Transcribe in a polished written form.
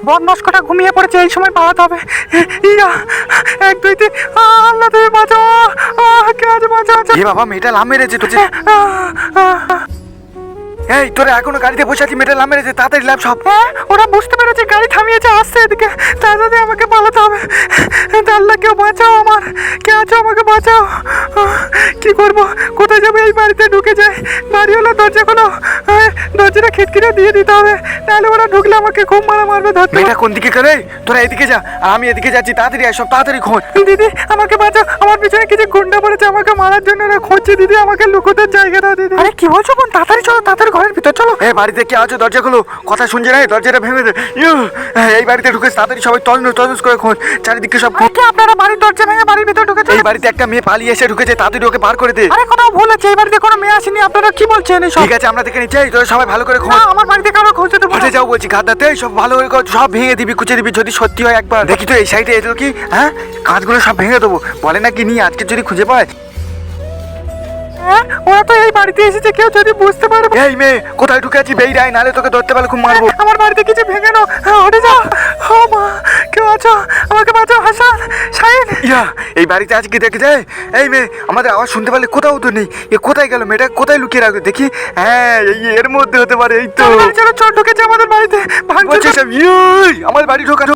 বদমাস কটা ঘুমিয়ে পড়েছে, এই সময় পালাতে হবে। ইয়া 1 2 3 আল্লাহ তুমি বাঁচাও, কে আছে বাঁচাও। এ বাবা মেয়েটা লাম মেরেছে তো। এই তোরা এখনো গাড়িতে বসে আছিস, মেয়েটা লাম মেরেছে, তাড়াতাড়ি ল্যাব সব। ওরা বুঝতে পেরেছে গাড়ি থামিয়েছে, আসছে এদিকে, তাড়াতাড়ি আমাকে পালাতে হবে। আল্লাহ কেউ বাঁচাও, আমার কে আছো আমাকে বাঁচাও। কি করব, কোথায় যাবো? এই বাড়িতে ঢুকে যাই, বাড়ি হলো দরজা খোলো, দরজাটা খিটখিটে দিয়ে দিতে হবে, নাহলে ওরা ঢুকলে আমাকে খুব মারা মারবে। ধরতে মেয়েটা কোন দিকে করে? তোরা এদিকে যা আর আমি এদিকে যাচ্ছি, তাড়াতাড়ি আয় সব, তাড়াতাড়ি খোঁজ। দিদি আমাকে বাঁচাও, আমার পিছনে কিছু গুন্ডা পড়েছে, আমাকে মারার জন্য ওরা খুঁজছে। দিদি আমাকে লুকোতে জায়গা দাও দিদি। আরে কি বলছো বোন, তাড়াতাড়ি চলো, তাড়াতাড়ি ঘরের ভিতর চলো। এ বাড়িতে কে আছো? দরজা খোলো, কথা শুনছে না, দরজাটা ভেঙে দে। এই বাড়িতে ঢুকে তাড়াতাড়ি সবাই তজনস করে খোঁজ, চারিদিকে সব খোঁজ। আপনারা বাড়ির দরজা ভেঙে বাড়ির ভিতর ঢুকেছে? এই বাড়িতে একটা মেয়ে পালিয়ে এসে ঢুকেছে, তাড়াতাড়ি ওকে বার করে দে। আরে কোথাও ভুল আছে, এই বাড়িতে কোনো মেয়ে আসেনি। আপনারা কি বলছেন এইসব? ঠিক আছে আমরা দেখে নিচ্ছি, এই তোরা সবাই ভালো করে খোঁজ। না, আমার বাড়িতে কারো খুঁজতে দেবো না। উঠে যাও বলছি, ঘাটাতে সব ভালো করে খোঁজ, সব ভেঙে দিবি, কুচে দিবি, যদি সত্যি হয় একবার দেখি তো এই সাইডে এলো কি। হ্যাঁ, কাঁচগুলো সব ভেঙে দেবো, বলে নাকি নিয়ে আজকে যদি খুঁজে পায়। ওরা তো এই বাড়িতে এসেছে, কেউ যদি বুঝতে পারে। এই মেয়ে কোথায় ঢুকে আছি, বেরিয়ে আয়, নাহলে তোকে ধরতে পারলে খুব মারবো। আমার বাড়িতে কিছু ভেঙে নাও, উঠে যাও। ও মা, কেউ আছো আমাকে বাঁচাও। হাসান, শাহিন। ইয়া এই বাড়িতে আজকে দেখে যায়। এই মেয়ে আমাদের আওয়াজ শুনতে পারলে, কোথাও তো নেই, এ কোথায় গেল? মেয়েটা কোথায় লুকিয়ে রাখবে দেখি। হ্যাঁ এই এর মধ্যে হতে পারে, এই তো চলো চোর ঢুকেছে আমাদের বাড়িতে, ভাঙচুর। আমার বাড়ি ঢোকানো।